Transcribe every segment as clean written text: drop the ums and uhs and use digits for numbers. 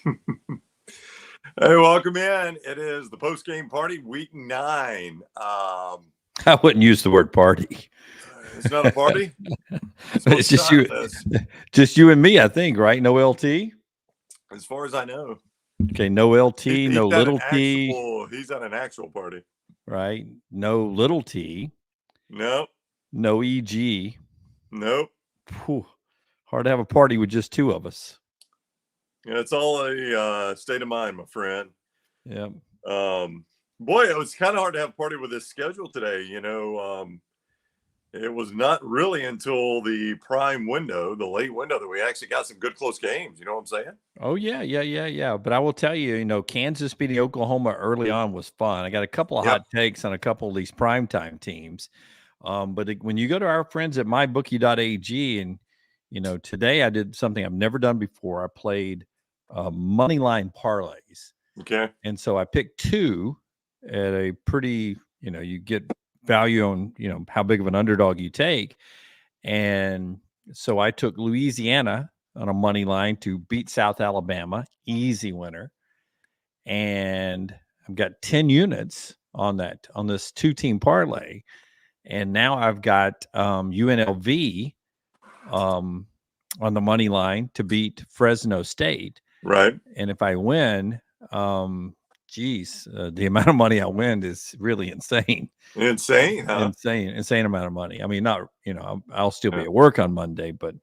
Hey, welcome in. It is the post-game party, week 9. I wouldn't use the word party. It's not a party. It's just you, just you and me, I think, right? No LT. As far as I know. Okay, no LT, no little T. He's at an actual party, right? No little T. Nope. No EG. Nope. Whew. Hard to have a party with just two of us. Yeah, it's all a state of mind, my friend. Yep. Boy, it was kind of hard to have a party with this schedule today. It was not really until the prime window, the late window, that we actually got some good close games. You know what I'm saying? Oh, yeah. But I will tell you, Kansas beating Oklahoma early on was fun. I got a couple of hot takes on a couple of these primetime teams. But when you go to our friends at mybookie.ag, and, today I did something I've never done before. I played money line parlays. Okay. And so I picked 2 at a pretty, you get value on, how big of an underdog you take. And so I took Louisiana on a money line to beat South Alabama, easy winner. And I've got 10 units on this 2-team parlay. And now I've got UNLV on the money line to beat Fresno State. Right. And if I win, the amount of money I win is really insane. Insane, huh? Insane amount of money. I mean, not, I'll still be at work on Monday, but,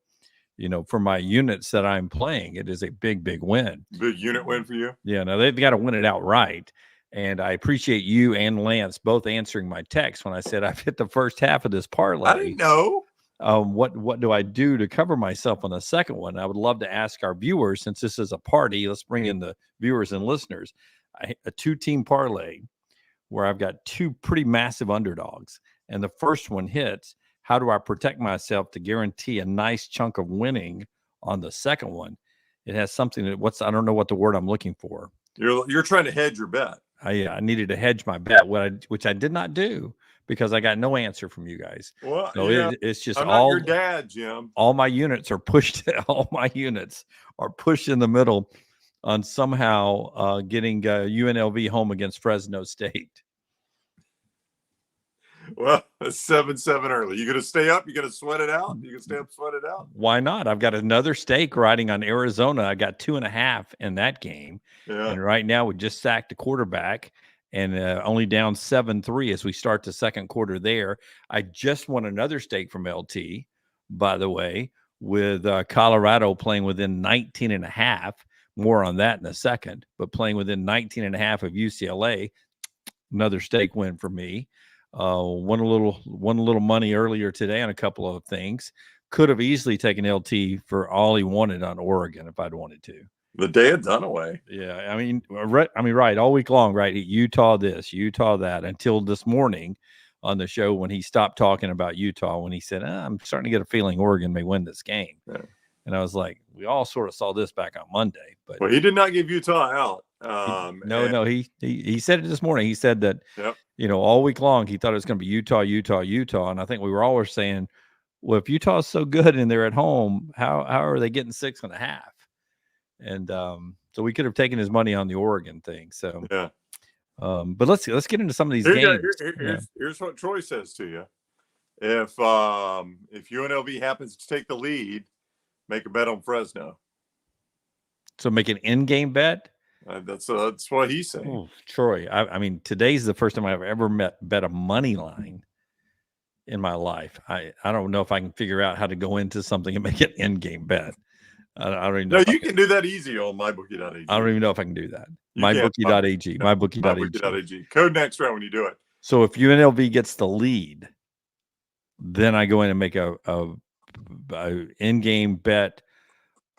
for my units that I'm playing, it is a big, big win. Big unit win for you? Yeah, no, they've got to win it outright. And I appreciate you and Lance both answering my text when I said I've hit the first half of this parlay. I didn't know. What do I do to cover myself on the second one? I would love to ask our viewers, since this is a party, let's bring in the viewers and listeners. A 2-team parlay where I've got 2 pretty massive underdogs, and the first one hits. How do I protect myself to guarantee a nice chunk of winning on the second one? It has something that I don't know what the word I'm looking for. You're trying to hedge your bet. I needed to hedge my bet, which I did not do because I got no answer from you guys. Well, so it's just I'm not your dad, Jim. All my units are pushed. All my units are pushed in the middle on somehow getting UNLV home against Fresno State. Well, it's 7-7 early. You gonna stay up? You gonna sweat it out? You gonna stay up, sweat it out? Why not? I've got another stake riding on Arizona. I got 2.5 in that game. Yeah. And right now we just sacked a quarterback and only down 7-3 as we start the second quarter there. I just won another stake from LT, by the way, with Colorado playing within 19.5. More on that in a second, but playing within 19.5 of UCLA, another stake win for me. Won a little money earlier today on a couple of things. Could have easily taken LT for all he wanted on Oregon if I'd wanted to. The day of Dunaway. Yeah, right, all week long, right? Utah this, Utah that, until this morning on the show when he stopped talking about Utah, when he said, I'm starting to get a feeling Oregon may win this game. Yeah. And I was like, we all sort of saw this back on Monday. But he did not give Utah out. He said it this morning. He said that, all week long, he thought it was going to be Utah. And I think we were always saying, well, if Utah is so good and they're at home, how are they getting 6.5? And so we could have taken his money on the Oregon thing. So, yeah. But let's get into some of these games. Here's what Troy says to you. If UNLV happens to take the lead, make a bet on Fresno. So make an in-game bet? That's what he's saying. Oh, Troy, I mean, today's the first time I've ever bet a money line in my life. I don't know if I can figure out how to go into something and make an in-game bet. I don't even know. No, you can do that easy on mybookie.ag. I don't even know if I can do that. Mybookie.ag. Mybookie.ag. Code next round when you do it. So if UNLV gets the lead, then I go in and make a in-game bet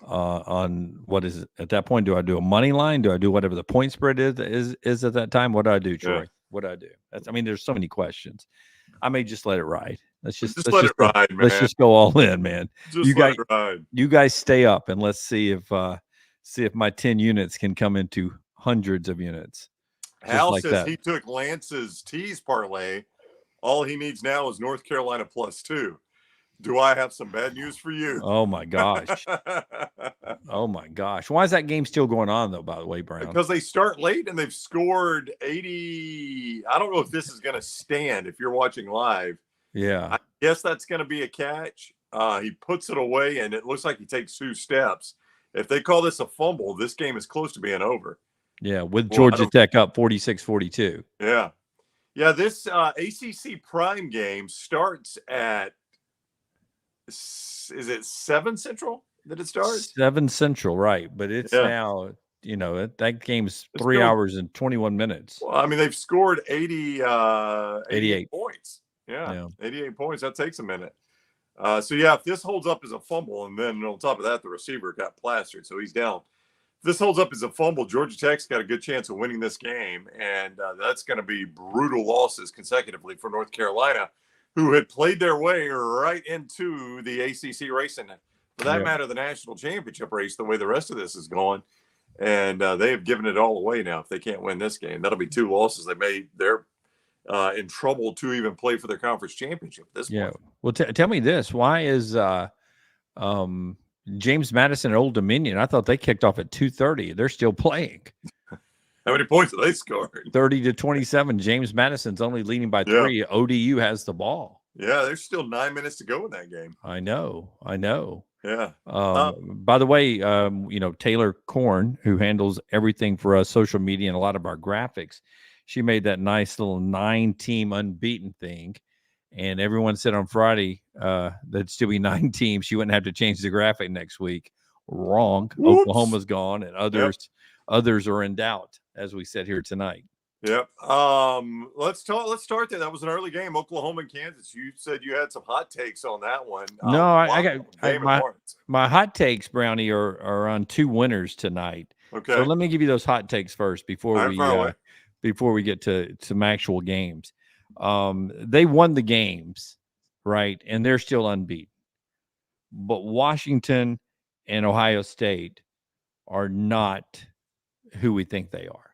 on what is it at that point? Do I do a money line? Do I do whatever the point spread is at that time? What do I do, Troy? Yeah. What do I do? There's so many questions. I may just let it ride. Let's just let it ride, man. Let's just go all in, man. You guys stay up and let's see if my 10 units can come into hundreds of units. Hal says he took Lance's tease parlay. All he needs now is North Carolina +2. Do I have some bad news for you? Oh my gosh. Oh my gosh. Why is that game still going on though, by the way, Brown? Because they start late and they've scored 80. I don't know if this is going to stand if you're watching live. Yeah. I guess that's going to be a catch. He puts it away and it looks like he takes 2 steps. If they call this a fumble, this game is close to being over. Yeah, with Georgia Tech up 46-42. Yeah. Yeah, this ACC prime game starts at, is it 7 Central that it starts? 7 Central, right. But it's now, that game's 3 hours and 21 minutes. Well, I mean, they've scored 88 points. Yeah, 88 points. That takes a minute. So, yeah, if this holds up as a fumble, and then on top of that, the receiver got plastered, so he's down. If this holds up as a fumble, Georgia Tech's got a good chance of winning this game, and that's going to be brutal losses consecutively for North Carolina, who had played their way right into the ACC race, and for that matter, the national championship race, the way the rest of this is going. And they have given it all away now if they can't win this game. That'll be 2 losses. They're in trouble to even play for their conference championship at this point. Well, tell me this. Why is James Madison at Old Dominion? I thought they kicked off at 2:30. They're still playing. How many points have they scored? 30-27. James Madison's only leading by 3. ODU has the ball. Yeah, there's still 9 minutes to go in that game. I know. Yeah. By the way, Taylor Korn, who handles everything for us, social media and a lot of our graphics, she made that nice little 9-team unbeaten thing. And everyone said on Friday that'd still be 9 teams. She wouldn't have to change the graphic next week. Wrong. Whoops. Oklahoma's gone, and others are in doubt, as we said here tonight. Yep. Let's start there. That was an early game, Oklahoma and Kansas. You said you had some hot takes on that one. No, I got my hot takes, Brownie, are on 2 winners tonight. Okay. So let me give you those hot takes first before we get to some actual games. They won the games, right? And they're still unbeaten. But Washington and Ohio State are not who we think they are.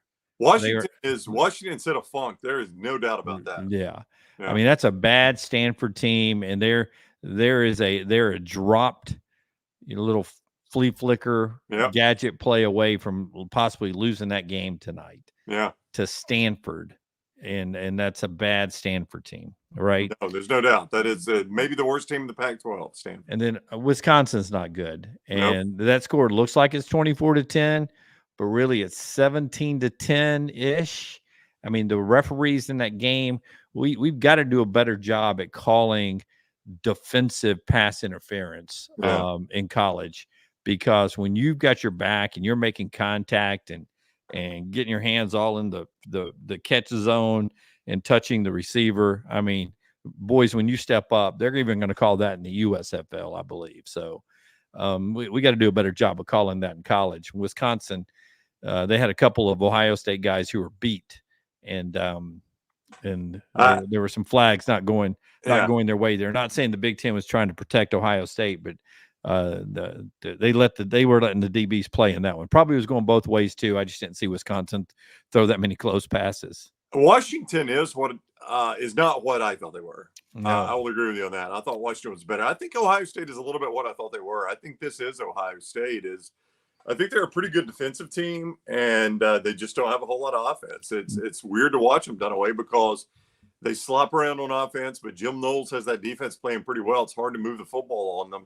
Washington instead of Funk. There is no doubt about that. Yeah. I mean, that's a bad Stanford team, and they're a dropped little flea flicker gadget play away from possibly losing that game tonight. Yeah. To Stanford. And that's a bad Stanford team, right? No, there's no doubt. That is maybe the worst team in the Pac-12, Stanford. And then Wisconsin's not good. And that score looks like it's 24-10, but really it's 17-10-ish. I mean, the referees in that game, we've got to do a better job at calling defensive pass interference in college, because when you've got your back and you're making contact and getting your hands all in the catch zone and touching the receiver. I mean, boys, when you step up, they're even going to call that in the USFL, I believe. So we got to do a better job of calling that in college. Wisconsin, they had a couple of Ohio State guys who were beat, and there were some flags not going their way. They're not saying the Big Ten was trying to protect Ohio State, but they were letting the DBs play in that one. Probably was going both ways too. I just didn't see Wisconsin throw that many close passes. Washington is not what I thought they were. No. I will agree with you on that. I thought Washington was better. I think Ohio State is a little bit what I thought they were. I think this is Ohio State. I think they're a pretty good defensive team, and they just don't have a whole lot of offense. It's weird to watch them, Dunaway, because they slop around on offense, but Jim Knowles has that defense playing pretty well. It's hard to move the football on them.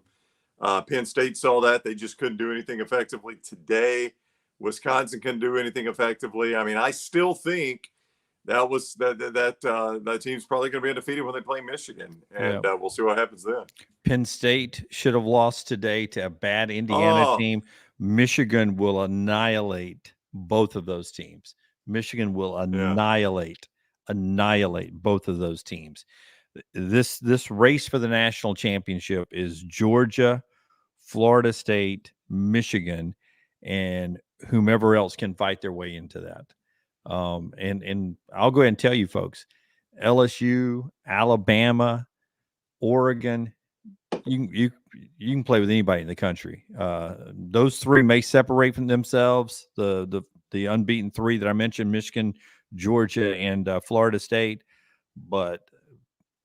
Penn State saw that. They just couldn't do anything effectively today. Wisconsin couldn't do anything effectively. I mean, I still think that team's probably going to be undefeated when they play Michigan, and we'll see what happens then. Penn State should have lost today to a bad Indiana team. Michigan will annihilate both of those teams. Michigan will annihilate both of those teams. This race for the national championship is Georgia, Florida State, Michigan, and whomever else can fight their way into that. And I'll go ahead and tell you folks, LSU, Alabama, Oregon, you can play with anybody in the country. Those 3 may separate from themselves. The unbeaten 3 that I mentioned, Michigan, Georgia, and Florida State, but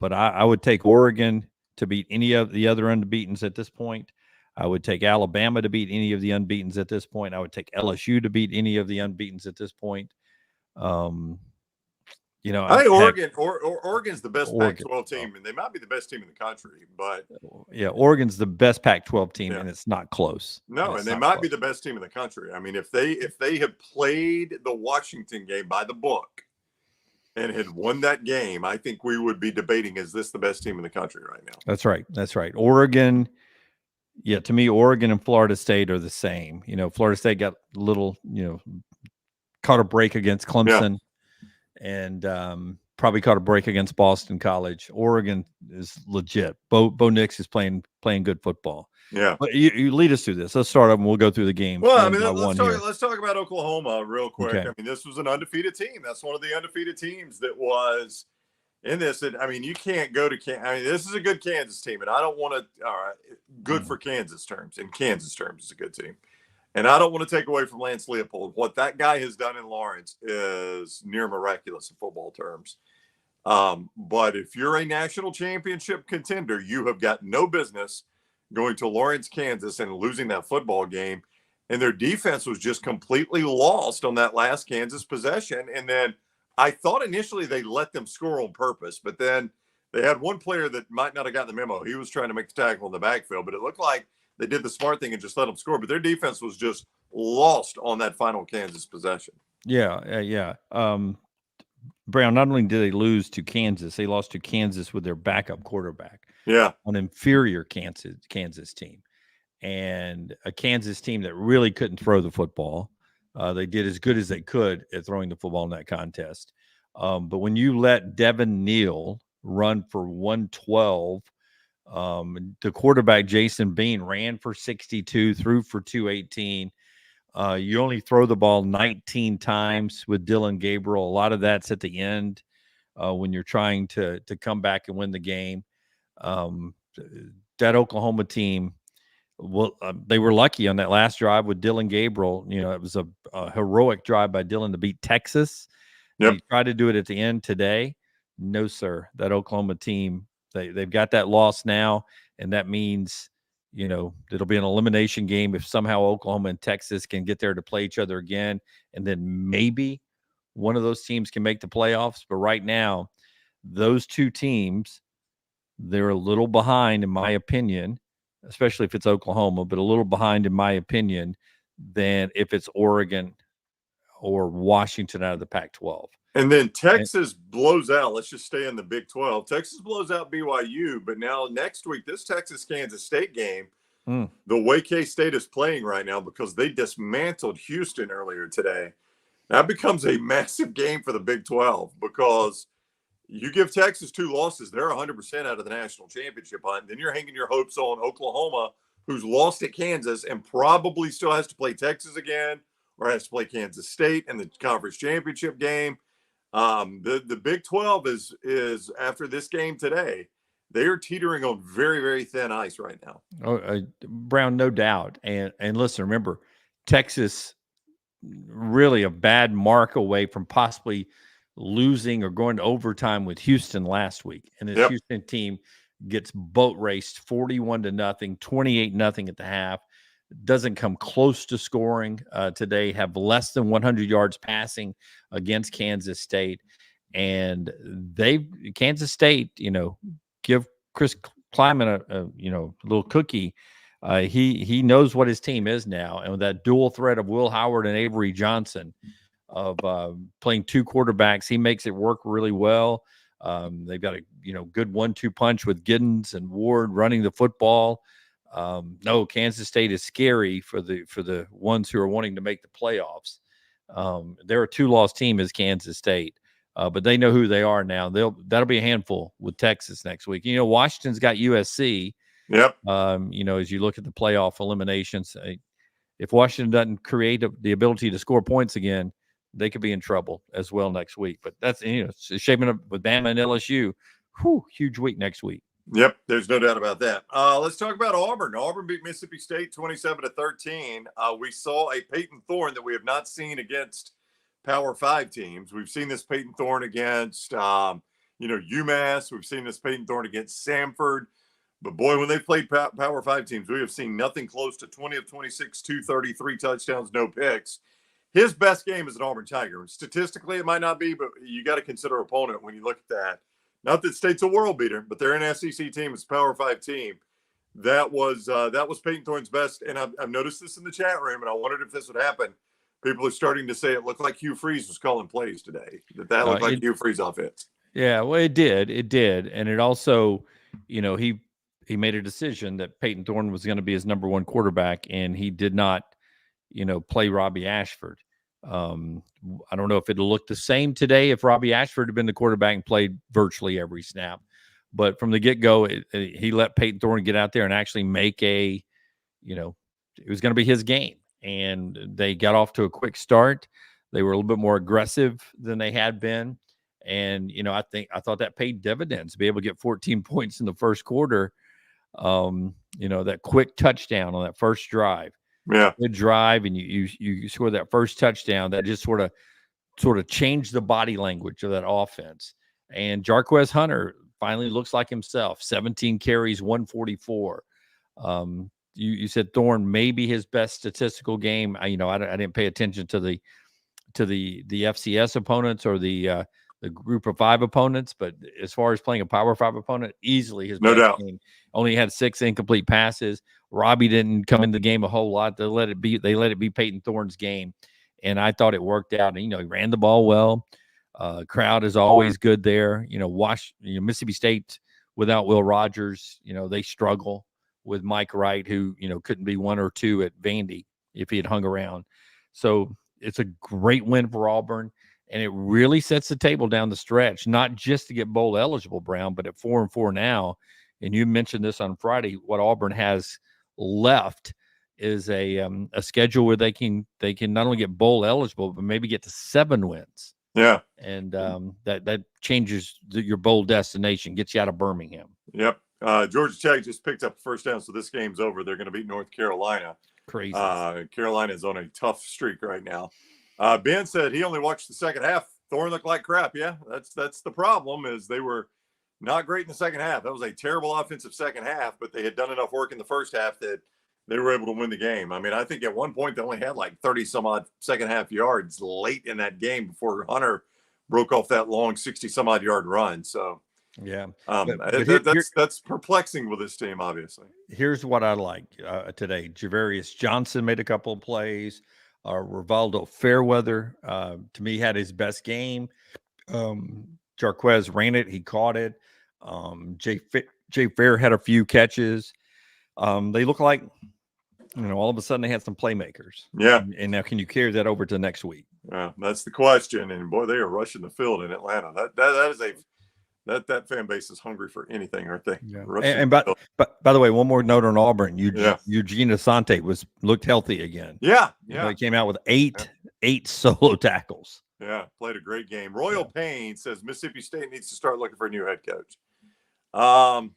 I would take Oregon, to beat any of the other unbeatens at this point. I would take Alabama to beat any of the unbeatens at this point. I would take LSU to beat any of the unbeatens at this point. I think Oregon's the best Oregon. Pac-12 team, and they might be the best team in the country. But yeah, Oregon's the best Pac-12 team, and it's not close. No, and they might be the best team in the country. I mean, if they had played the Washington game by the book and had won that game, I think we would be debating, is this the best team in the country right now? That's right. That's right. Oregon. Yeah, to me, Oregon and Florida State are the same. Florida State got a little, caught a break against Clemson, and probably caught a break against Boston College. Oregon is legit. Bo Nix is playing good football. Yeah. But you lead us through this. Let's start up and we'll go through the game. Well, I mean, let's talk about Oklahoma real quick. Okay. I mean, this was an undefeated team. That's one of the undefeated teams that was in this. And I mean, you can't go to Kansas. I mean, this is a good Kansas team, and I don't want to. All right, good for Kansas terms. In Kansas terms, it's a good team, and I don't want to take away from Lance Leopold. What that guy has done in Lawrence is near miraculous in football terms. But if you're a national championship contender, you have got no business going to Lawrence, Kansas, and losing that football game. And their defense was just completely lost on that last Kansas possession. And then I thought initially they let them score on purpose, but then they had one player that might not have gotten the memo. He was trying to make the tackle in the backfield, but it looked like they did the smart thing and just let them score. But their defense was just lost on that final Kansas possession. Yeah. Brown, not only did they lose to Kansas, they lost to Kansas with their backup quarterback. Yeah. An inferior Kansas team, and a Kansas team that really couldn't throw the football. They did as good as they could at throwing the football in that contest. But when you let Devin Neal run for 112, the quarterback, Jason Bean, ran for 62, threw for 218. You only throw the ball 19 times with Dylan Gabriel. A lot of that's at the end when you're trying to come back and win the game. That Oklahoma team, they were lucky on that last drive with Dylan Gabriel. It was a heroic drive by Dylan to beat Texas. Yep. He tried to do it at the end today. No, sir. That Oklahoma team, they've got that loss now, and that means it'll be an elimination game if somehow Oklahoma and Texas can get there to play each other again, and then maybe one of those teams can make the playoffs. But right now, those two teams, they're a little behind, in my opinion, especially if it's Oklahoma, but a little behind, in my opinion, than if it's Oregon or Washington out of the Pac-12. And then Texas blows out. Let's just stay in the Big 12. Texas blows out BYU, but now next week, this Texas-Kansas State game, the way K-State is playing right now, because they dismantled Houston earlier today, that becomes a massive game for the Big 12, because you give Texas 2 losses, they're 100% out of the national championship hunt. Then you're hanging your hopes on Oklahoma, who's lost at Kansas and probably still has to play Texas again, or has to play Kansas State in the conference championship game. The Big 12 is after this game today, they are teetering on very, very thin ice right now. Brown, no doubt. And listen, remember, Texas really a bad mark away from possibly losing or going to overtime with Houston last week. And this Houston team gets boat raced 41-0, 28-0 at the half. Doesn't come close to scoring today, have less than 100 yards passing against Kansas State. And Kansas State, give Chris Kleiman a little cookie. He knows what his team is now. And with that dual threat of Will Howard and Avery Johnson of playing 2 quarterbacks, he makes it work really well. They've got a good 1-2 punch with Giddens and Ward running the football. No, Kansas State is scary for the ones who are wanting to make the playoffs. They're a 2-loss team as Kansas State, but they know who they are now. That'll be a handful with Texas next week. Washington's got USC. Yep. As you look at the playoff eliminations, if Washington doesn't create the ability to score points again, they could be in trouble as well next week. But that's it's shaping up with Bama and LSU. Huge week next week. Yep, there's no doubt about that. Let's talk about Auburn. Auburn beat Mississippi State 27-13. We saw a Peyton Thorne that we have not seen against Power 5 teams. We've seen this Peyton Thorne against, UMass. We've seen this Peyton Thorne against Samford. But boy, when they played Power 5 teams, we have seen nothing close to 20 of 26, 233 touchdowns, no picks. His best game is an Auburn Tiger. Statistically, it might not be, but you got to consider opponent when you look at that. Not that State's a world beater, but they're an SEC team. It's a Power 5 team. That was Peyton Thorne's best. And I've noticed this in the chat room, and I wondered if this would happen. People are starting to say it looked like Hugh Freeze was calling plays today. That looked like Hugh Freeze offense. Yeah, well, it did. It did. And it also, he made a decision that Peyton Thorne was going to be his number one quarterback, and he did not, play Robbie Ashford. I don't know if it'll look the same today if Robbie Ashford had been the quarterback and played virtually every snap. But from the get-go, he let Peyton Thorne get out there and actually make it was going to be his game. And they got off to a quick start. They were a little bit more aggressive than they had been. And, I thought that paid dividends to be able to get 14 points in the first quarter. That quick touchdown on that first drive. Yeah. Good drive, and you score that first touchdown. That just sort of changed the body language of that offense. And Jarquez Hunter finally looks like himself. 17 carries, 144. You said Thorne maybe his best statistical game. I didn't pay attention to the FCS opponents or the group of 5 opponents, but as far as playing a Power 5 opponent, easily his best game. Only had 6 incomplete passes. Robbie didn't come in the game a whole lot. They let it be Peyton Thorne's game, and I thought it worked out. And, he ran the ball well. Crowd is always good there. Mississippi State without Will Rogers, they struggle with Mike Wright, who couldn't be 1 or 2 at Vandy if he had hung around. So it's a great win for Auburn. And it really sets the table down the stretch, not just to get bowl eligible, Brown, but at 4-4 now. And you mentioned this on Friday. What Auburn has left is a schedule where they can not only get bowl eligible, but maybe get to 7 wins. Yeah, and that changes your bowl destination, gets you out of Birmingham. Yep. Georgia Tech just picked up a first down, so this game's over. They're going to beat North Carolina. Crazy. Carolina's on a tough streak right now. Ben said he only watched the second half. Thorne looked like crap. Yeah, that's the problem, is they were not great in the second half. That was a terrible offensive second half, but they had done enough work in the first half that they were able to win the game. I mean, I think at one point they only had like 30 some odd second half yards late in that game before Hunter broke off that long 60 some odd yard run. So yeah, that's perplexing with this team, obviously. Here's what I like today. Javarius Johnson made a couple of plays. Rivaldo Fairweather, to me, had his best game. Jarquez ran it. He caught it. Jay Fair had a few catches. They look like, all of a sudden they had some playmakers. Yeah. And now can you carry that over to next week? Yeah, that's the question. And boy, they are rushing the field in Atlanta. That is that fan base is hungry for anything, aren't they? Yeah. And by the way, one more note on Auburn. Eugene Asante looked healthy again. Yeah. He came out with eight solo tackles. Yeah, played a great game. Royal Payne says Mississippi State needs to start looking for a new head coach. I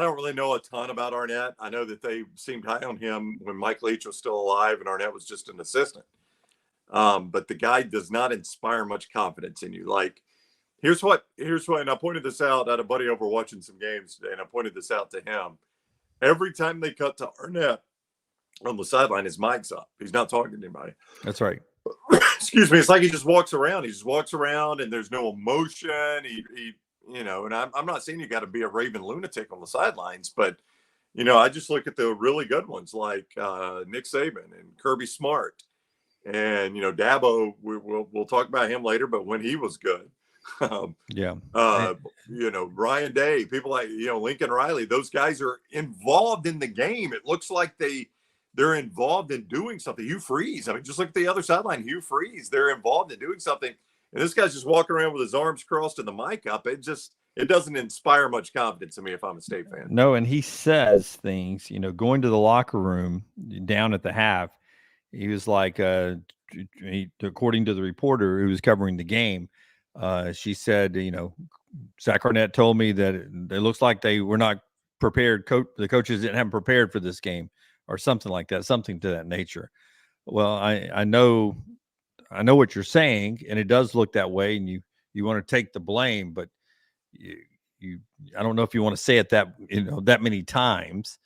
don't really know a ton about Arnett. I know that they seemed high on him when Mike Leach was still alive and Arnett was just an assistant. But the guy does not inspire much confidence in you. Like, here's what, and I pointed this out. I had a buddy over watching some games today, and I pointed this out to him. Every time they cut to Arnett on the sideline, his mic's up. He's not talking to anybody. That's right. Excuse me. It's like he just walks around. He just walks around, and there's no emotion. He and I'm not saying you got to be a raving lunatic on the sidelines, but, I just look at the really good ones like Nick Saban and Kirby Smart. And, Dabo, we'll talk about him later, but when he was good. Ryan Day, people like, Lincoln Riley, those guys are involved in the game. It looks like they're involved in doing something. Hugh Freeze, I mean, just look at the other sideline. Hugh Freeze, they're involved in doing something. And this guy's just walking around with his arms crossed and the mic up. It doesn't inspire much confidence in me if I'm a State fan. No, and he says things, going to the locker room down at the half. He was like, according to the reporter who was covering the game, she said, Zach Arnett told me that it looks like they were not prepared. The coaches didn't have them prepared for this game or something like that, something to that nature. Well, I know what you're saying, and it does look that way, and you want to take the blame, but I don't know if you want to say it that many times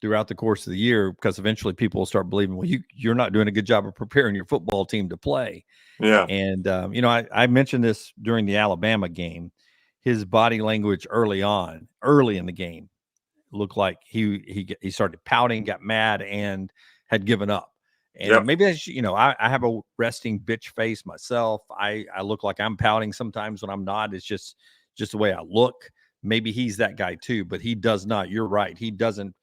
throughout the course of the year, because eventually people will start believing, well, you're not doing a good job of preparing your football team to play. Yeah. And I mentioned this during the Alabama game. His body language early in the game looked like he started pouting, got mad, and had given up. And maybe that's, I have a resting bitch face myself. I look like I'm pouting sometimes when I'm not. It's just the way I look. Maybe he's that guy too, but he does not. You're right. He doesn't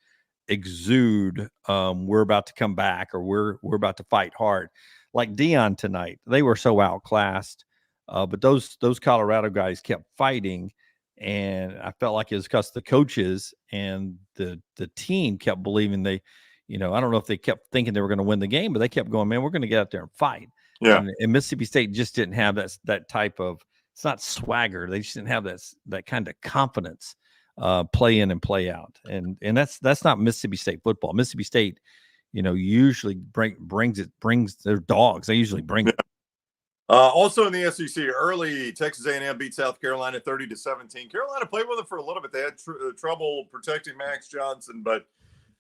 exude we're about to come back, or we're about to fight hard. Like Dion tonight, they were so outclassed, but those Colorado guys kept fighting, and I felt like it was because the coaches and the team kept believing I don't know if they kept thinking they were going to win the game, but they kept going, man, we're going to get out there and fight. Yeah. And Mississippi State just didn't have that type of, it's not swagger. They just didn't have that kind of confidence, play in and play out. And that's not Mississippi State football. Mississippi State, usually brings their dogs. They usually bring it. Also in the SEC, early Texas A&M beat South Carolina 30-17. Carolina played with them for a little bit. They had trouble protecting Max Johnson, but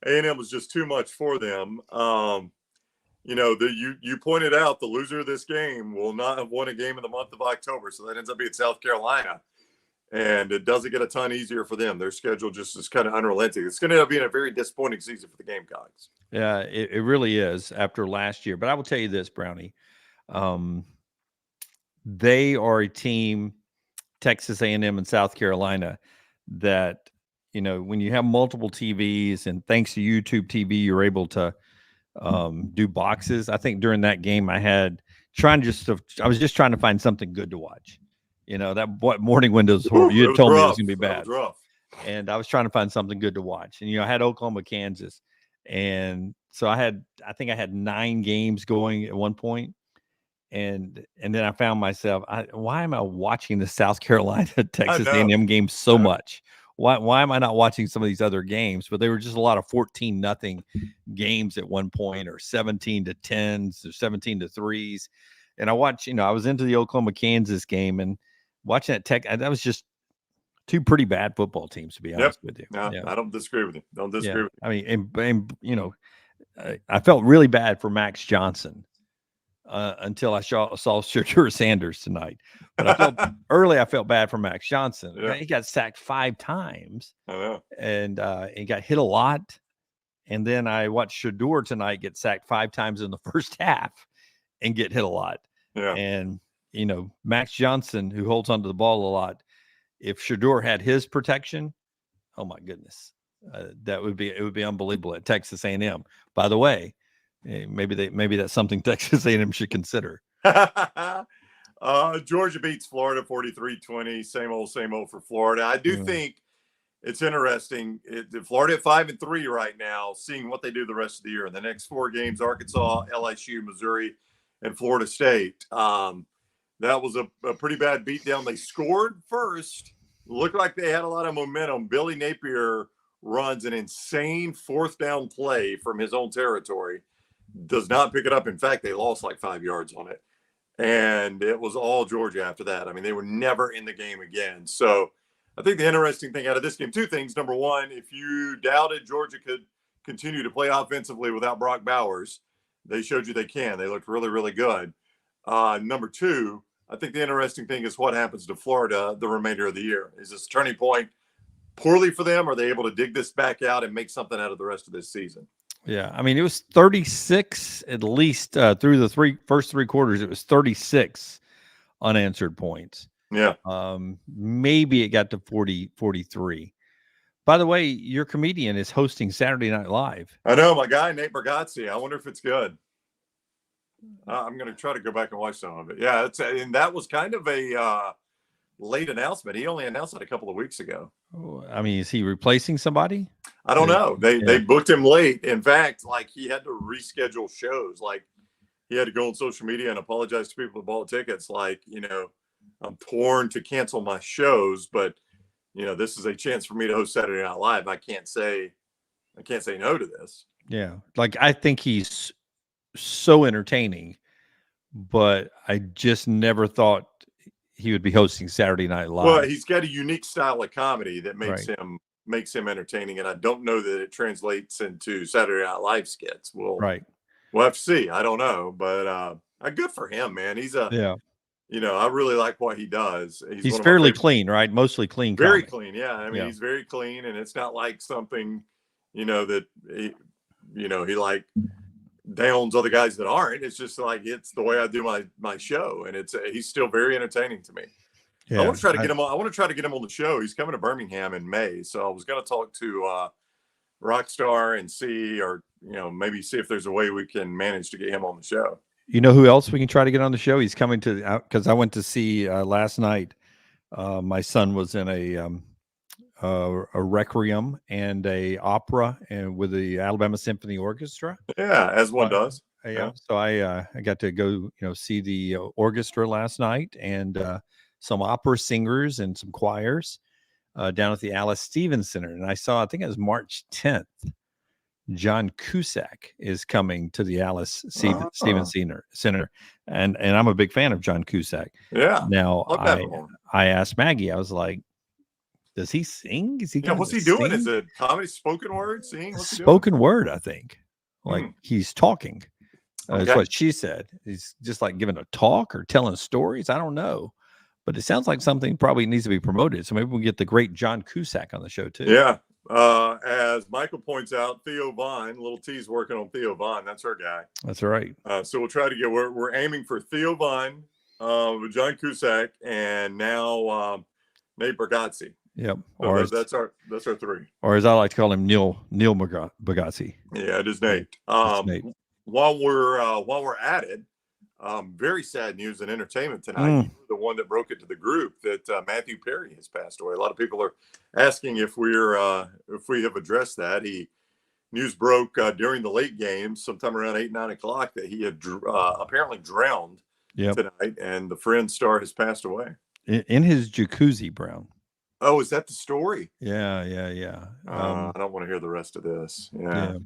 A&M was just too much for them. You pointed out the loser of this game will not have won a game in the month of October, so that ends up being South Carolina, and it doesn't get a ton easier for them. Their schedule just is kind of unrelenting. It's going to end up being a very disappointing season for the Gamecocks. Yeah, it really is after last year. But I will tell you this, Brownie. They are a team, Texas A&M and South Carolina, that, when you have multiple TVs, and thanks to YouTube TV, you're able to do boxes. I think during that game I was just trying to find something good to watch. That morning window's horrible. You had told me it was going to be bad. That was rough. And I was trying to find something good to watch. And, I had Oklahoma, Kansas. And so I think I had 9 games going at one point. And then I found myself, why am I watching the South Carolina Texas A&M game so much? Why am I not watching some of these other games? But they were just a lot of 14-0 games at one point, or 17-10s, or 17-3s. And I watched, I was into the Oklahoma Kansas game, and watching that was just 2 pretty bad football teams, to be honest with you. No, I don't disagree with you. Don't disagree with you. I mean, I felt really bad for Max Johnson until I saw Shadur Sanders tonight. But I felt bad for Max Johnson. Yeah. He got sacked 5 times. I know. And he got hit a lot. And then I watched Shadur tonight get sacked 5 times in the first half and get hit a lot. Yeah. And, Max Johnson, who holds onto the ball a lot, if Shadur had his protection, oh my goodness, it would be unbelievable at Texas A&M. By the way, maybe that's something Texas A&M should consider. Georgia beats Florida 43-20. Same old for Florida. I do think it's interesting. Florida at 5-3 right now, seeing what they do the rest of the year. In the next 4 games, Arkansas, LSU, Missouri, and Florida State. That was a pretty bad beatdown. They scored first. Looked like they had a lot of momentum. Billy Napier runs an insane 4th down play from his own territory. Does not pick it up. In fact, they lost like 5 yards on it. And it was all Georgia after that. I mean, they were never in the game again. So I think the interesting thing out of this game, 2 things. Number one, if you doubted Georgia could continue to play offensively without Brock Bowers, they showed you they can. They looked really, really good. Number 2, I think the interesting thing is what happens to Florida the remainder of the year. Is this a turning point poorly for them? Are they able to dig this back out and make something out of the rest of this season? Yeah, I mean, it was 36 at least through the first 3 quarters. It was 36 unanswered points. Yeah. Maybe it got to 43. By the way, your comedian is hosting Saturday Night Live. I know, my guy, Nate Bargatze. I wonder if it's good. I'm going to try to go back and watch some of it. Yeah, and that was kind of a late announcement. He only announced it a couple of weeks ago. I mean, is he replacing somebody? I don't know. They booked him late. In fact, like, he had to reschedule shows. Like, he had to go on social media and apologize to people who bought tickets. Like, I'm torn to cancel my shows, but this is a chance for me to host Saturday Night Live. I can't say no to this. Yeah, like, I think he's so entertaining, but I just never thought he would be hosting Saturday Night Live. Well, he's got a unique style of comedy that Right. makes him entertaining, and I don't know that it translates into Saturday Night Live skits. Right. We'll have to see. I don't know, but good for him, man. Yeah. I really like what he does. He's one of my fairly favorite. clean, right? Mostly clean. Very comic. clean, yeah. I mean, Yeah. he's very clean, and it's not like something, that he like downs other guys that aren't. It's just like it's the way I do my show, and he's still very entertaining to me. Yeah. I want to try to get him on. I want to try to get him on the show. He's coming to Birmingham in May, so I was going to talk to Rockstar and see, or maybe see if there's a way we can manage to get him on the show. You know who else we can try to get on the show? He's coming to, because I went to see last night. My son was in a requiem and a opera and with the Alabama Symphony Orchestra. Yeah, as one does. Yeah. So I got to go, see the orchestra last night and some opera singers and some choirs down at the Alice Stevens Center. And I think it was March 10th. John Cusack is coming to the Alice Stevens Center. And I'm a big fan of John Cusack. Yeah. Now, I asked Maggie, I was like, does he sing? Is he what's he doing? Is it comedy, spoken word, singing? What's he doing? Spoken word, I think. Like he's talking. That's what she said. He's just like giving a talk or telling stories. I don't know. But it sounds like something probably needs to be promoted. So maybe we'll get the great John Cusack on the show too. Yeah. As Michael points out, Theo Vaughn, little T's working on Theo Vaughn. That's her guy. That's right. So we'll try to we're aiming for Theo Vaughn, with John Cusack, and now Nate Bargatze. Yep. So that's our three. Or as I like to call him, Neil Bargatze. Yeah, it is Nate. Nate. While we're at it, very sad news in entertainment tonight. The one that broke it to the group that Matthew Perry has passed away. A lot of people are asking if we have addressed that. News broke during the late game, sometime around 8-9 o'clock, that he had apparently drowned tonight, and the Friends star has passed away in his jacuzzi, Brown. Oh, is that the story? Yeah. I don't want to hear the rest of this. Yeah.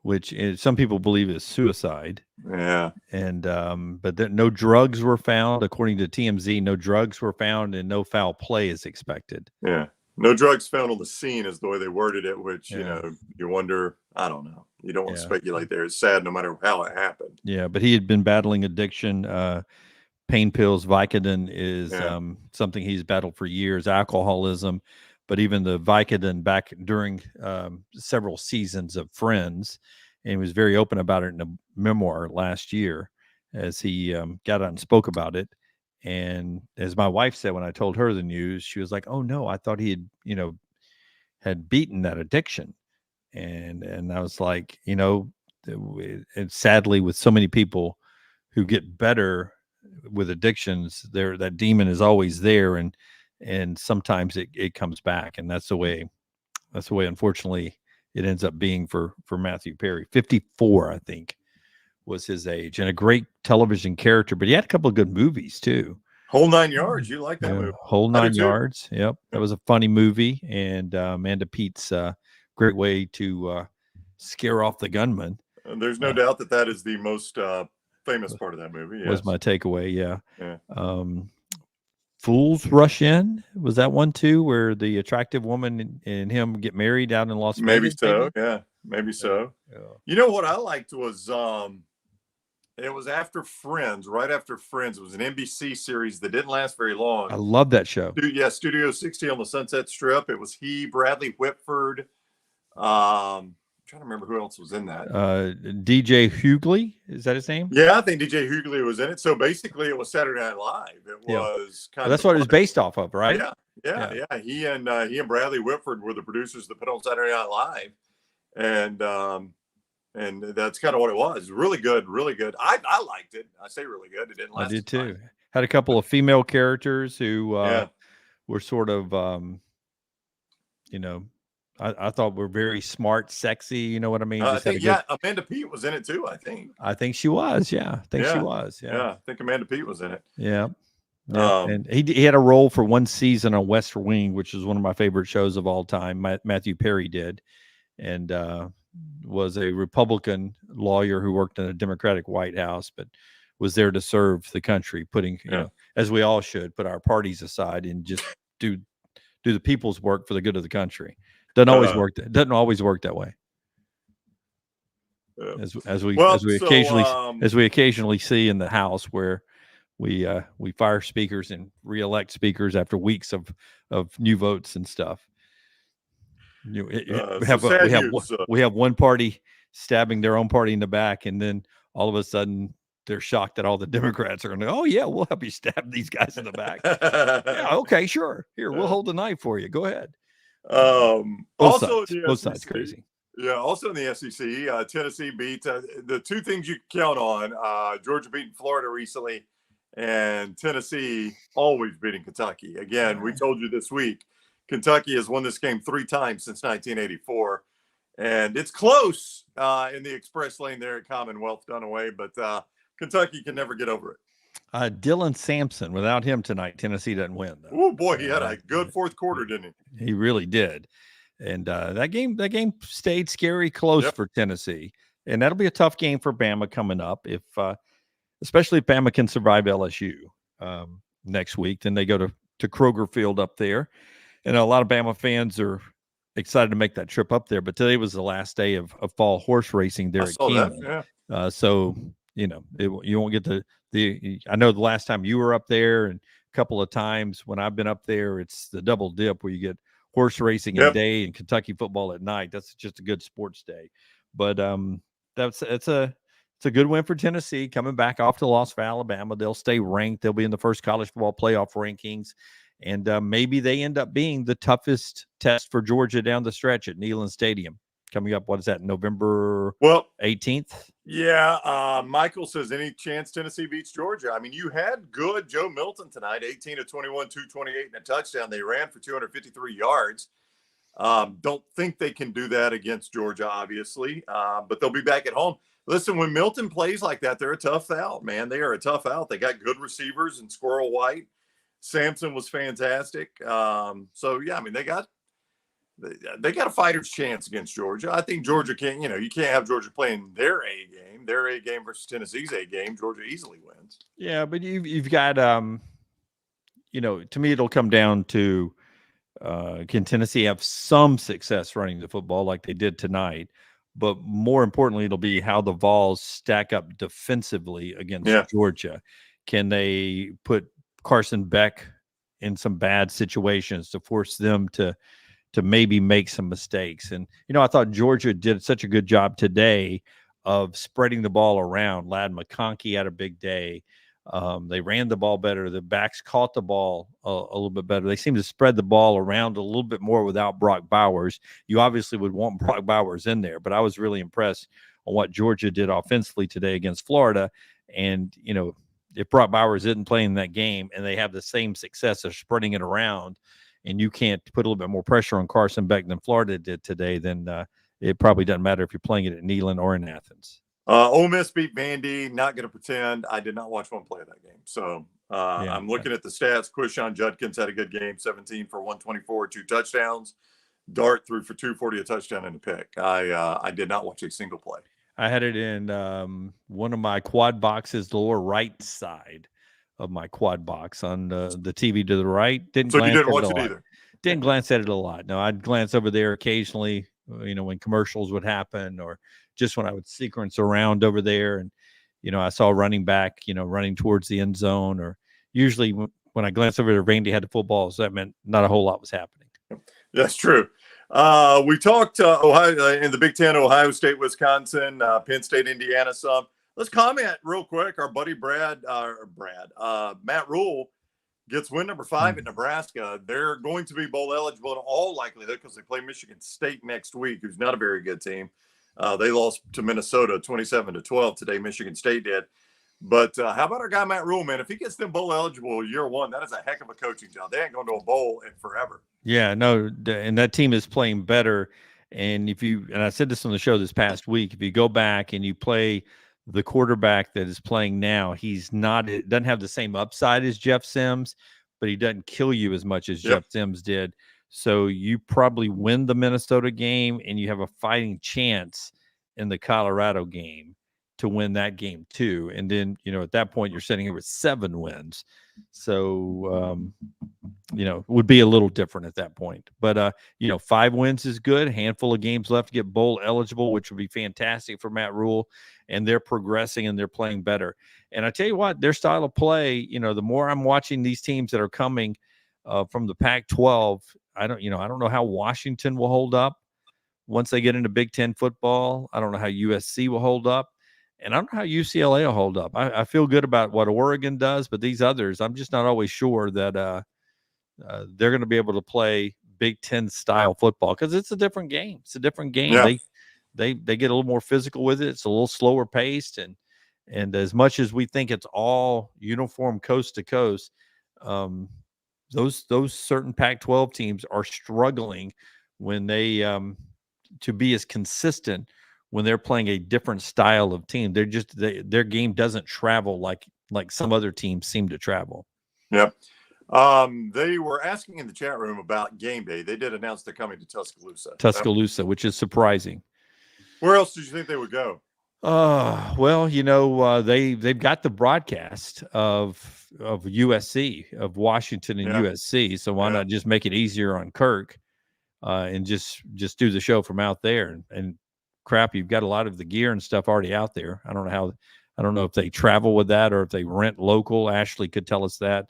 Which some people believe is suicide. Yeah. And but no drugs were found, according to TMZ. No drugs were found, and no foul play is expected. Yeah. No drugs found on the scene is the way they worded it, which you wonder. I don't know. You don't want to speculate there. It's sad no matter how it happened. Yeah, but he had been battling addiction. Pain pills, Vicodin is something he's battled for years. Alcoholism, but even the Vicodin back during several seasons of Friends, and he was very open about it in a memoir last year, as he got out and spoke about it. And as my wife said when I told her the news, she was like, "Oh no, I thought he had beaten that addiction." And I was like, and sadly, with so many people who get better with addictions, that demon is always there, and sometimes it comes back, and that's the way unfortunately it ends up being for Matthew Perry. 54, I think, was his age, and a great television character, but he had a couple of good movies too. Whole 9 yards. You like that movie? Whole 9 yards. Yep. That was a funny movie, and Amanda Pete's great way to scare off the gunman. There's no doubt that is the most famous part of that movie. Yes. Was my takeaway. Yeah. Fools Rush In, was that one too, where the attractive woman and him get married out in Las Vegas? Maybe so. Yeah, maybe so. Yeah. You know what I liked was it was after Friends, right after Friends. It was an NBC series that didn't last very long. I love that show. Yeah, Studio 60 on the Sunset Strip. It was Bradley Whitford. Trying to remember who else was in that. DJ Hughley, is that his name? Yeah, I think DJ Hughley was in it. So basically, it was Saturday Night Live. It was kind of that's what it was based off of, right? Yeah. He and Bradley Whitford were the producers that put on Saturday Night Live, and that's kind of what it was. Really good, really good. I liked it. I say really good. It didn't last. I did too. Had a couple of female characters who were sort of, I thought were very smart, sexy. You know what I mean? Amanda Peete was in it too. I think she was. Yeah, she was. Yeah, I think Amanda Peete was in it. Yeah. And he had a role for one season on West Wing, which is one of my favorite shows of all time. Matthew Perry did, and was a Republican lawyer who worked in a Democratic White House, but was there to serve the country, putting, you know, as we all should, put our parties aside and just do the people's work for the good of the country. Doesn't always work. Doesn't always work that way. As we occasionally see in the House, where we fire speakers and reelect speakers after weeks of new votes and stuff. We have one party stabbing their own party in the back, and then all of a sudden they're shocked that all the Democrats are going to, oh yeah, we'll help you stab these guys in the back. Yeah, okay, sure. Here, we'll hold the knife for you. Go ahead. Both sides crazy. Yeah, also in the SEC, Tennessee beat the two things you can count on. Georgia beating Florida recently, and Tennessee always beating Kentucky. Again, we told you this week, Kentucky has won this game 3 times since 1984, and it's close in the express lane there at Commonwealth Dunaway, but Kentucky can never get over it. Dylan Sampson, without him tonight, Tennessee doesn't win. Oh boy, he had a good fourth quarter, didn't he? He really did. And that game stayed scary close for Tennessee, and that'll be a tough game for Bama coming up. Especially if Bama can survive LSU next week, then they go to Kroger Field up there, and a lot of Bama fans are excited to make that trip up there. But today was the last day of fall horse racing there at Keeneland. So you know you won't get the. I know the last time you were up there, and a couple of times when I've been up there, it's the double dip where you get horse racing at day and Kentucky football at night. That's just a good sports day. But it's a good win for Tennessee coming back off the loss for Alabama. They'll stay ranked. They'll be in the first college football playoff rankings, and maybe they end up being the toughest test for Georgia down the stretch at Neyland Stadium coming up. What is that, November 18th? Yeah, Michael says any chance Tennessee beats Georgia? I mean, you had good Joe Milton tonight, 18 of 21, 228 and a touchdown. They ran for 253 yards. Don't think they can do that against Georgia, obviously, but they'll be back at home. Listen, when Milton plays like that, they're a tough out, man. They are a tough out. They got good receivers in Squirrel White. Sampson was fantastic. So, yeah, I mean, they got a fighter's chance against Georgia. I think Georgia can't, you can't have Georgia playing their A game versus Tennessee's A game. Georgia easily wins. Yeah, but you've got, to me, it'll come down to, can Tennessee have some success running the football like they did tonight? But more importantly, it'll be how the Vols stack up defensively against Georgia. Can they put Carson Beck in some bad situations to force them to maybe make some mistakes? And, I thought Georgia did such a good job today of spreading the ball around. Ladd McConkey had a big day. They ran the ball better. The backs caught the ball a little bit better. They seem to spread the ball around a little bit more without Brock Bowers. You obviously would want Brock Bowers in there, but I was really impressed on what Georgia did offensively today against Florida. And, if Brock Bowers isn't playing that game and they have the same success of spreading it around, and you can't put a little bit more pressure on Carson Beck than Florida did today, then it probably doesn't matter if you're playing it at Neyland or in Athens. Ole Miss beat Vandy. Not going to pretend I did not watch one play of that game. So I'm looking at the stats. Quishon Judkins had a good game, 17 for 124, 2 touchdowns. Dart threw for 240, a touchdown and a pick. I did not watch a single play. I had it in one of my quad boxes, the lower right side of my quad box on the TV to the right. So you didn't watch it either? Didn't glance at it a lot. No, I'd glance over there occasionally, when commercials would happen, or just when I would sequence around over there. And, I saw a running back, running towards the end zone, or usually when I glanced over there, Vandy had the football. So that meant not a whole lot was happening. That's true. We talked Ohio in the Big Ten, Ohio State, Wisconsin, Penn State, Indiana some. Let's comment real quick. Our buddy Matt Rule gets win number 5 at Nebraska. They're going to be bowl eligible in all likelihood because they play Michigan State next week, who's not a very good team. They lost to Minnesota 27-12 today. Michigan State did. But how about our guy Matt Rule, man? If he gets them bowl eligible year one, that is a heck of a coaching job. They ain't going to a bowl in forever. Yeah, no, and that team is playing better. And I said this on the show this past week, if you go back and you play the quarterback that is playing now, it doesn't have the same upside as Jeff Sims, but he doesn't kill you as much as Jeff Sims did. So you probably win the Minnesota game and you have a fighting chance in the Colorado game to win that game too. And then, at that point, you're sitting here with 7 wins. So, it would be a little different at that point. But, 5 wins is good. A handful of games left to get bowl eligible, which would be fantastic for Matt Rule. And they're progressing and they're playing better. And I tell you what, their style of play, the more I'm watching these teams that are coming from the Pac-12, I don't know how Washington will hold up once they get into Big Ten football. I don't know how USC will hold up. And I don't know how UCLA will hold up. I feel good about what Oregon does, but these others, I'm just not always sure that they're going to be able to play Big Ten style football because it's a different game. It's a different game. Yeah. They get a little more physical with it. It's a little slower paced, and as much as we think it's all uniform coast to coast, those certain Pac-12 teams are struggling when they to be as consistent when they're playing a different style of team. Their game doesn't travel like some other teams seem to travel. Yep. They were asking in the chat room about game day. They did announce they're coming to Tuscaloosa. Which is surprising. Where else did you think they would go? Well, they've got the broadcast of USC, of Washington and USC. So why not just make it easier on Kirk and just do the show from out there? And crap, you've got a lot of the gear and stuff already out there. I don't know if they travel with that or if they rent local. Ashley could tell us that,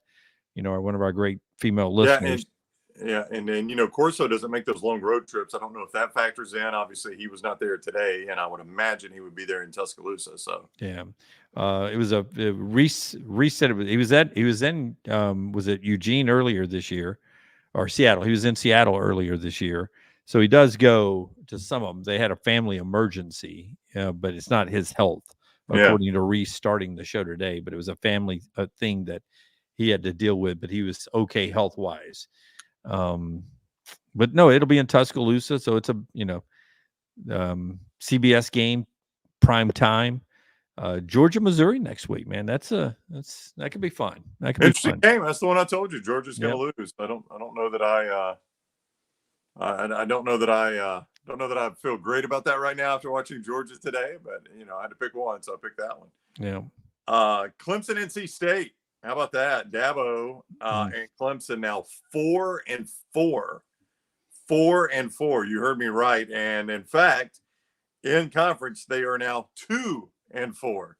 one of our great female listeners. And Corso doesn't make those long road trips. I don't know if that factors in. Obviously, he was not there today, and I would imagine he would be there in Tuscaloosa. So yeah, it was a reset. He was in was it Eugene earlier this year, or Seattle? He was in Seattle earlier this year. So he does go to some of them. They had a family emergency, but it's not his health, according to Reese starting the show today. But it was a family thing that he had to deal with, but he was okay health wise. But no, it'll be in Tuscaloosa. So it's a, CBS game, prime time, Georgia, Missouri next week, man. That could be fun. That could interesting be fun. game. That's the one I told you. Georgia's going to lose. I don't know that I don't know that I feel great about that right now after watching Georgia today, but I had to pick one. So I picked that one. Yeah. Clemson, NC State. How about that? Dabo and Clemson now 4-4. 4-4. You heard me right. And in fact, in conference, they are now 2-4.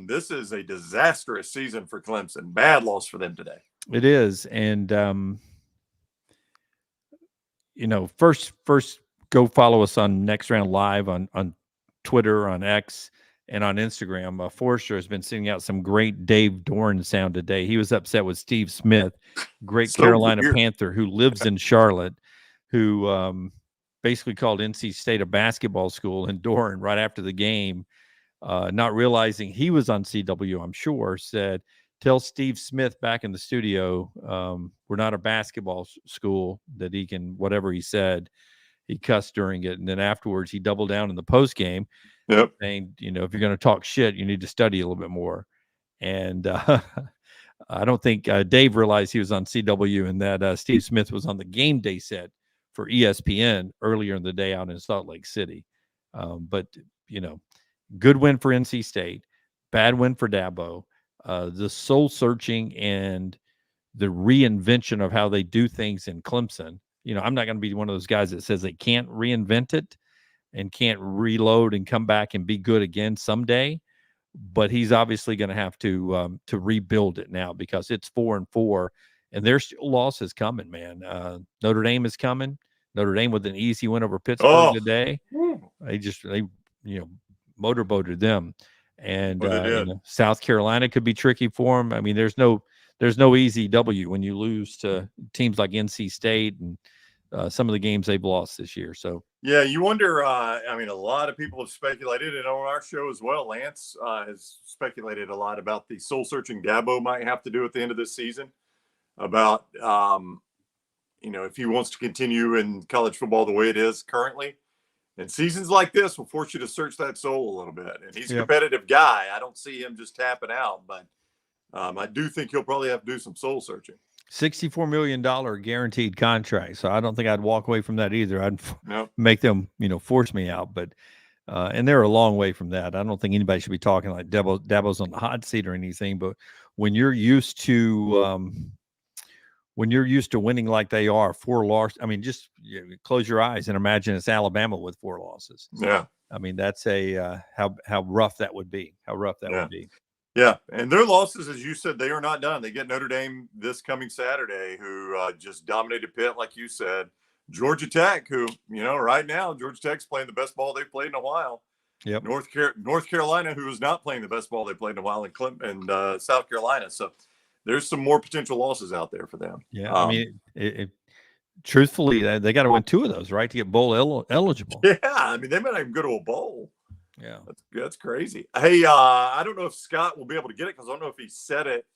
This is a disastrous season for Clemson. Bad loss for them today. It is. And, first go follow us on Next Round Live on Twitter, on X, and on Instagram. Forrester has been sending out some great Dave Dorn sound today. He was upset with Steve Smith, great Carolina Panther who lives in Charlotte, who basically called NC State a basketball school. And Dorn, right after the game, not realizing he was on CW, I'm sure, said, "Tell Steve Smith back in the studio, we're not a basketball school," that he can, whatever he said, he cussed during it. And then afterwards, he doubled down in the post game. Yep. Saying, if you're going to talk shit, you need to study a little bit more. And I don't think Dave realized he was on CW and that Steve Smith was on the game day set for ESPN earlier in the day out in Salt Lake City. But good win for NC State, bad win for Dabo. The soul searching and the reinvention of how they do things in Clemson. I'm not going to be one of those guys that says they can't reinvent it and can't reload and come back and be good again someday. But he's obviously going to have to rebuild it now because it's 4-4, and there's still losses coming, man. Notre Dame is coming. Notre Dame with an easy win over Pittsburgh today. They motorboated them, and South Carolina could be tricky for them. I mean, there's no easy W when you lose to teams like NC State and some of the games they've lost this year. So. Yeah, you wonder. A lot of people have speculated, and on our show as well, Lance has speculated a lot about the soul-searching Dabo might have to do at the end of this season. About, if he wants to continue in college football the way it is currently, and seasons like this will force you to search that soul a little bit. And he's a competitive guy. I don't see him just tapping out, but I do think he'll probably have to do some soul-searching. $64 million guaranteed contract. So I don't think I'd walk away from that either. I'd make them, force me out. But And they're a long way from that. I don't think anybody should be talking like Dabo's on the hot seat or anything. But when you're used to winning like they are, 4 losses. I mean, just close your eyes and imagine it's Alabama with 4 losses. Yeah. I mean, that's how rough that would be. How rough that would be. Yeah, and their losses, as you said, they are not done. They get Notre Dame this coming Saturday, who just dominated Pitt, like you said. Georgia Tech, who, right now, Georgia Tech's playing the best ball they've played in a while. Yep. North Carolina, who is not playing the best ball they played in a while, and South Carolina. So there's some more potential losses out there for them. Yeah, I mean, truthfully, they got to win 2 of those, right, to get bowl eligible. Yeah, I mean, they might not even go to a bowl. Yeah, that's crazy. Hey, I don't know if Scott will be able to get it because I don't know if he said it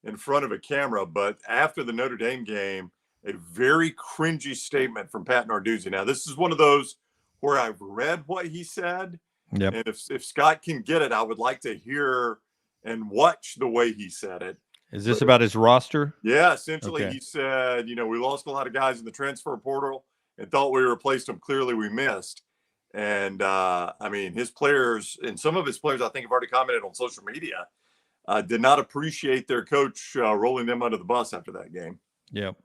in front of a camera, but after the Notre Dame game, a very cringy statement from Pat Narduzzi. Now, this is one of those where I've read what he said, yep. And if Scott can get it, I would like to hear and watch the way he said it. Is this about his roster? Yeah, essentially, Okay. He said, we lost a lot of guys in the transfer portal and thought we replaced them. Clearly, we missed. And, I mean, his players and some of his players, I think, have already commented on social media, did not appreciate their coach rolling them under the bus after that game. Yep.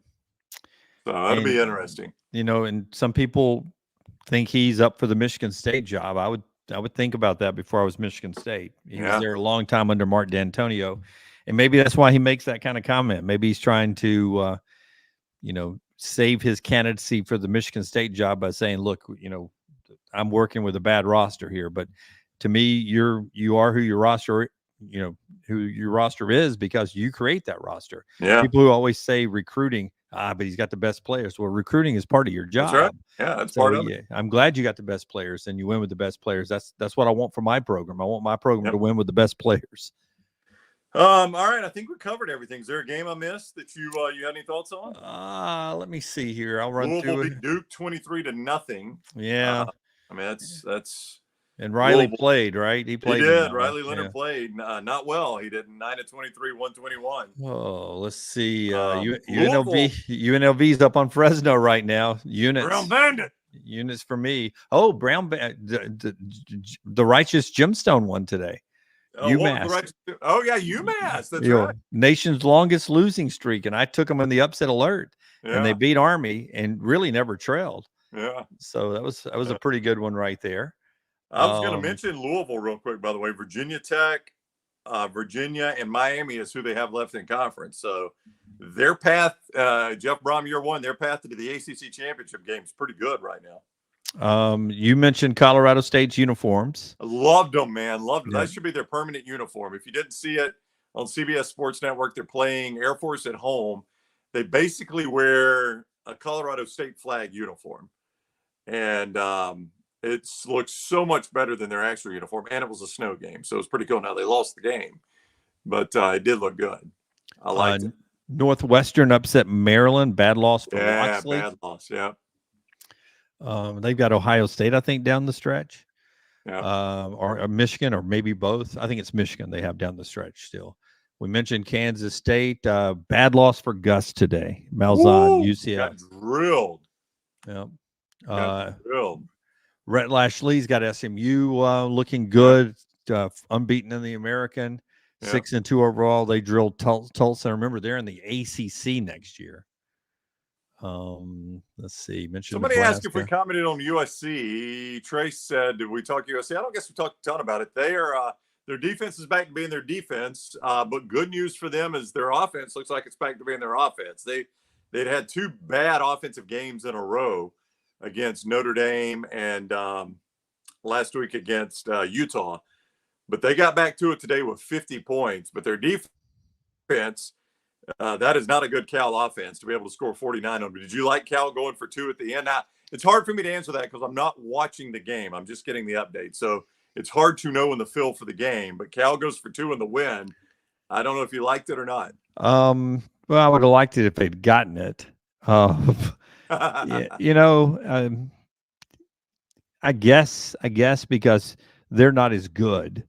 So that'll be interesting. And some people think he's up for the Michigan State job. I would think about that before I was Michigan State. He was there a long time under Mark D'Antonio. And maybe that's why he makes that kind of comment. Maybe he's trying to, save his candidacy for the Michigan State job by saying, look, I'm working with a bad roster here, but to me, you are who your roster, who your roster is because you create that roster. Yeah. People who always say recruiting, but he's got the best players. Well, recruiting is part of your job. That's right. Yeah, that's part of it. I'm glad you got the best players and you win with the best players. That's what I want for my program. I want my program to win with the best players. All right, I think we covered everything. Is there a game I missed that you had any thoughts on? Let me see here. I'll run Louisville through beat it. Duke 23-0. Yeah. I mean, that's. And Riley Louisville played, right? He played. He did. Riley Leonard played not well. He did 9-23, 121. Oh, let's see. UNLV's up on Fresno right now. Brown Bandit. Units for me. Oh, the Righteous Gemstone won today. UMass. UMass. That's right. Nation's longest losing streak, and I took them in the upset alert, and they beat Army and really never trailed. Yeah. So that was a pretty good one right there. I was going to mention Louisville real quick, by the way. Virginia Tech, Virginia, and Miami is who they have left in conference. So their path, Jeff Brom, year one, their path to the ACC championship game is pretty good right now. You mentioned Colorado State's uniforms. I loved them, man. Loved them. Yeah. That should be their permanent uniform. If you didn't see it on CBS Sports Network, they're playing Air Force at home. They basically wear a Colorado State flag uniform. And it looks so much better than their actual uniform. And it was a snow game, so it was pretty cool. Now, they lost the game, but it did look good. I liked it. Northwestern upset Maryland. Bad loss for Loxley. Bad loss, yeah. They've got Ohio State, I think, down the stretch. Yeah. Or Michigan, or maybe both. I think it's Michigan they have down the stretch still. We mentioned Kansas State. Bad loss for Gus today. Malzahn, UCF. Got drilled. Yeah. Drilled. Rhett Lashley's got SMU looking good, unbeaten in the American, 6-2 overall. They drilled Tulsa. Remember, they're in the ACC next year. Let's see. Somebody asked if we commented on USC. Trace said, "Did we talk USC?" I don't guess we talked a ton about it. They are their defense is back to being their defense, but good news for them is their offense looks like it's back to being their offense. They'd had 2 bad offensive games in a row against Notre Dame and last week against Utah, but they got back to it today with 50 points. But their defense. That is not a good Cal offense to be able to score 49 on. But did you like Cal going for 2 at the end? Now, it's hard for me to answer that because I'm not watching the game. I'm just getting the update. So it's hard to know in the feel for the game. But Cal goes for 2 in the win. I don't know if you liked it or not. Well, I would have liked it if they'd gotten it. I guess because they're not as good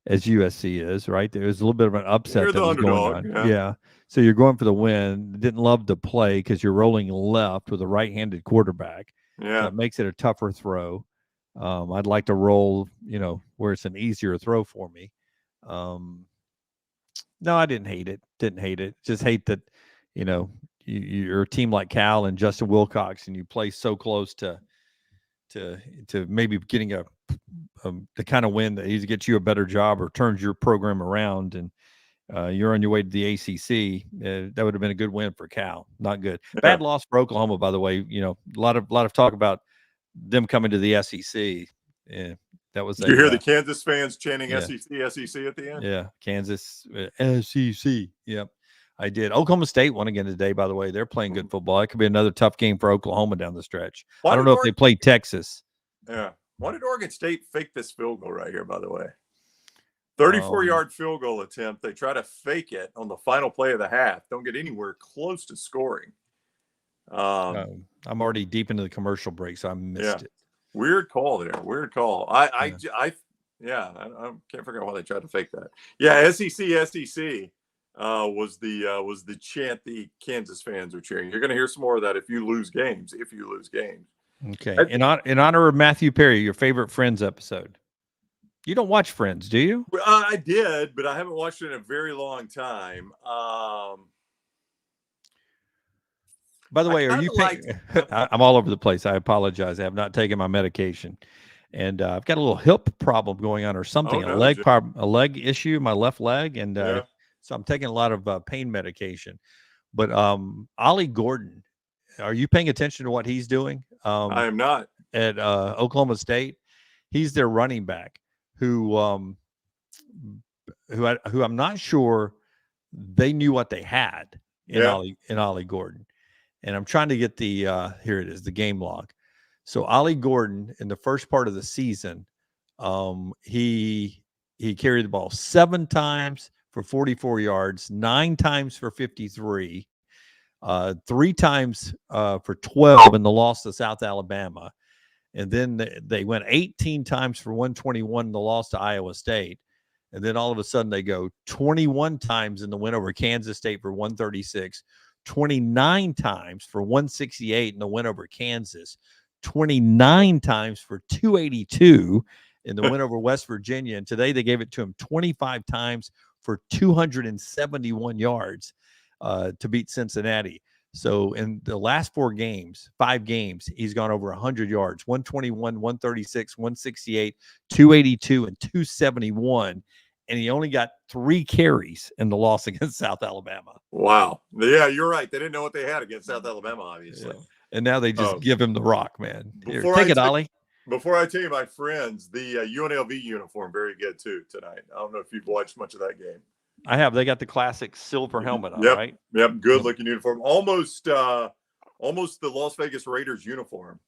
as USC is, right? There was a little bit of an upset that was going on. Yeah. So you're going for the win. Didn't love to play because you're rolling left with a right-handed quarterback. Yeah. That makes it a tougher throw. I'd like to roll, where it's an easier throw for me. No, I didn't hate it. Didn't hate it. Just hate that, you're a team like Cal and Justin Wilcox, and you play so close to maybe getting the kind of win that either gets you a better job or turns your program around, and you're on your way to the ACC. That would have been a good win for Cal. Not good. Yeah. Bad loss for Oklahoma, by the way. A lot of talk about them coming to the SEC. Yeah, that was. Did you hear the Kansas fans chanting SEC at the end? Yeah, Kansas SEC. Yep, I did. Oklahoma State won again today. By the way, they're playing good football. It could be another tough game for Oklahoma down the stretch. I don't know if they played Texas. Yeah. Why did Oregon State fake this field goal right here? By the way, 34-yard field goal attempt. They try to fake it on the final play of the half. Don't get anywhere close to scoring. I'm already deep into the commercial break, so I missed it. Weird call there. Weird call. I can't figure out why they tried to fake that. Yeah, SEC was the chant the Kansas fans are cheering. You're going to hear some more of that if you lose games. Okay. In honor of Matthew Perry, your favorite Friends episode. You don't watch Friends, do you? I did, but I haven't watched it in a very long time. By the way, are you I'm all over the place. I apologize. I have not taken my medication. And I've got a little hip problem going on or something, a leg issue, my left leg. And so I'm taking a lot of pain medication. But Ollie Gordon, are you paying attention to what he's doing? I am not. At Oklahoma State. He's their running back who I'm not sure they knew what they had in Ollie Gordon. And I'm trying to get here it is, the game log. So Ollie Gordon in the first part of the season, he carried the ball 7 times for 44 yards, 9 times for 53, 3 times for 12 in the loss to South Alabama. And then they went 18 times for 121 in the loss to Iowa State. And then all of a sudden they go 21 times in the win over Kansas State for 136, 29 times for 168 in the win over Kansas, 29 times for 282 in the win over West Virginia. And today they gave it to him 25 times for 271 yards to beat Cincinnati. So in the last 5 games, he's gone over 100 yards, 121, 136, 168, 282, and 271. And he only got 3 carries in the loss against South Alabama. Wow. Yeah, you're right. They didn't know what they had against South Alabama, obviously. Yeah. And now they just give him the rock, man. Here, take it, Ollie. Before I tell you, my friends, the UNLV uniform, very good, too, tonight. I don't know if you've watched much of that game. I have. They got the classic silver helmet on, right? Yep. Good-looking uniform. Almost the Las Vegas Raiders uniform,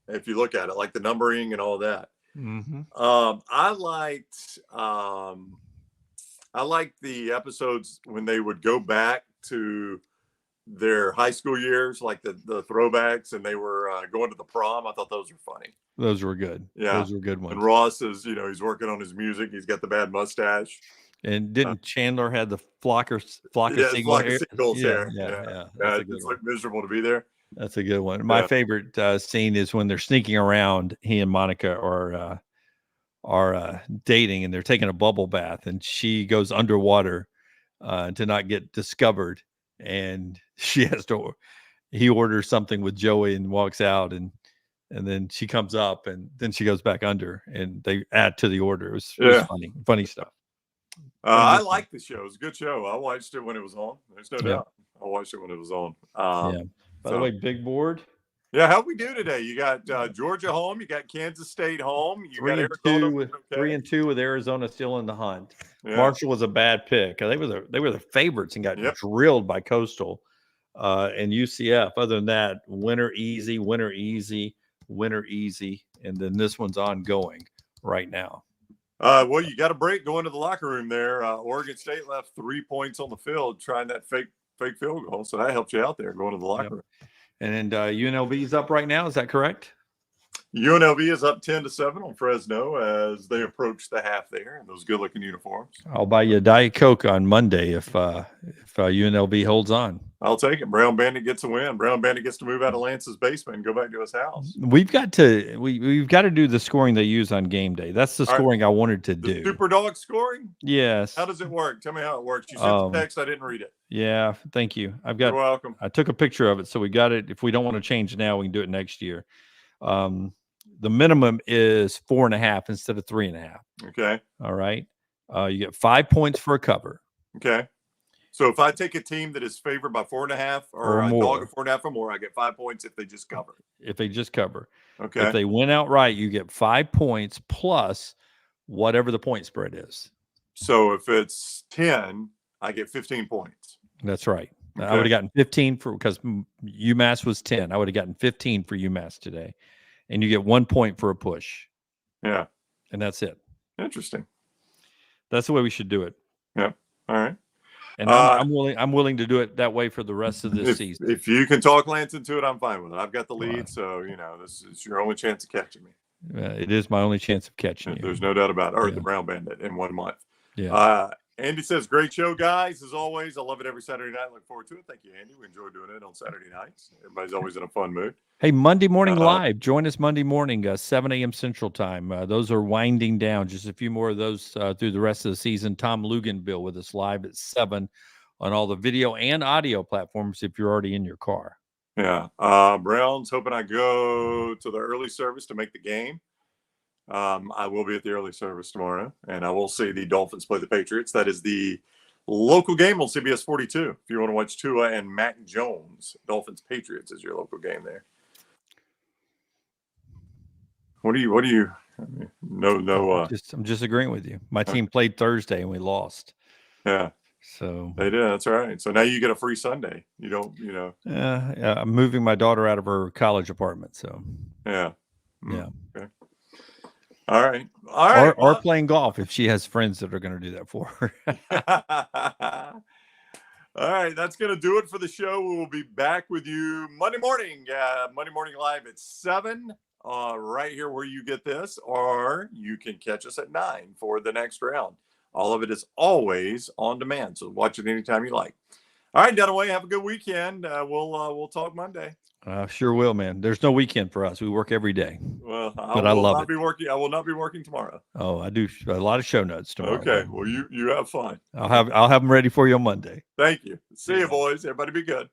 if you look at it, like the numbering and all that. Mm-hmm. I liked the episodes when they would go back to their high school years, like the throwbacks, and they were going to the prom. I thought those were funny. Those were good. Yeah. Those were good ones. And Ross is, he's working on his music. He's got the bad mustache. And didn't Chandler had the flock of seagulls hair? Yeah. It's like miserable to be there. That's a good one. My favorite scene is when they're sneaking around. He and Monica are dating, and they're taking a bubble bath, and she goes underwater to not get discovered, and he orders something with Joey and walks out, and then she comes up, and then she goes back under, and they add to the order. It was funny stuff. I like the show. It's a good show. I watched it when it was on. There's no doubt. I watched it when it was on. By the way, big board. Yeah, how'd we do today? You got Georgia home. You got Kansas State home. You 3-2 with Arizona still in the hunt. Yeah. Marshall was a bad pick. They were the favorites and got drilled by Coastal and UCF. Other than that, winner easy, and then this one's ongoing right now. Well, you got a break going to the locker room there. Oregon State left 3 points on the field trying that fake field goal, so that helped you out there going to the locker room. And UNLV is up right now. Is that correct? UNLV is up 10-7 on Fresno as they approach the half there in those good-looking uniforms. I'll buy you a Diet Coke on Monday if UNLV holds on. I'll take it. Brown Bandit gets a win. Brown Bandit gets to move out of Lance's basement and go back to his house. We've got to do the scoring they use on game day. That's the scoring I wanted to do. Super Dog scoring? Yes. How does it work? Tell me how it works. You sent the text. I didn't read it. Yeah. Thank you. You're welcome. I took a picture of it. So we got it. If we don't want to change now, we can do it next year. The minimum is 4.5 instead of 3.5. Okay. All right. You get 5 points for a cover. Okay. So if I take a team that is favored by 4.5 or a dog at 4.5 or more, I get 5 points if they just cover. If they just cover. Okay. If they win outright, you get 5 points plus whatever the point spread is. So if it's 10, I get 15 points. That's right. Okay. I would have gotten 15 because UMass was 10. I would have gotten 15 for UMass today. And you get 1 point for a push. Yeah. And that's it. Interesting. That's the way we should do it. Yeah. All right. And I'm willing to do it that way for the rest of this season. If you can talk Lance into it, I'm fine with it. I've got the lead, so this is your only chance of catching me. It is my only chance of catching you. There's no doubt about it. Or the Brown Bandit in 1 month. Yeah. Andy says, great show, guys. As always, I love it every Saturday night. Look forward to it. Thank you, Andy. We enjoy doing it on Saturday nights. Everybody's always in a fun mood. Hey, Monday morning live. Join us Monday morning, 7 a.m. Central Time. Those are winding down. Just a few more of those through the rest of the season. Tom Luganville with us live at 7 on all the video and audio platforms if you're already in your car. Yeah. Brown's hoping I go to the early service to make the game. I will be at the early service tomorrow, and I will see the Dolphins play the Patriots. That is the local game on CBS 42. If you want to watch Tua and Mac Jones, Dolphins Patriots is your local game there. What do you? No. I'm just agreeing with you. My team played Thursday and we lost. Yeah. So they did. That's all right. So now you get a free Sunday. You don't. Yeah. I'm moving my daughter out of her college apartment. So. Yeah. Yeah. Okay. All right. Or playing golf if she has friends that are going to do that for her. All right. That's going to do it for the show. We will be back with you Monday morning. Monday morning live at 7. Right here where you get this, or you can catch us at 9 for the next round. All of it is always on demand, so watch it anytime you like. All right, Dunaway, have a good weekend. We'll talk Monday. Sure will, man. There's no weekend for us. We work every day. Well, I love it. I will not be working tomorrow. Oh, I do a lot of show notes tomorrow. Okay, well, you have fun. I'll have them ready for you on Monday. Thank you. See you, boys. Everybody be good.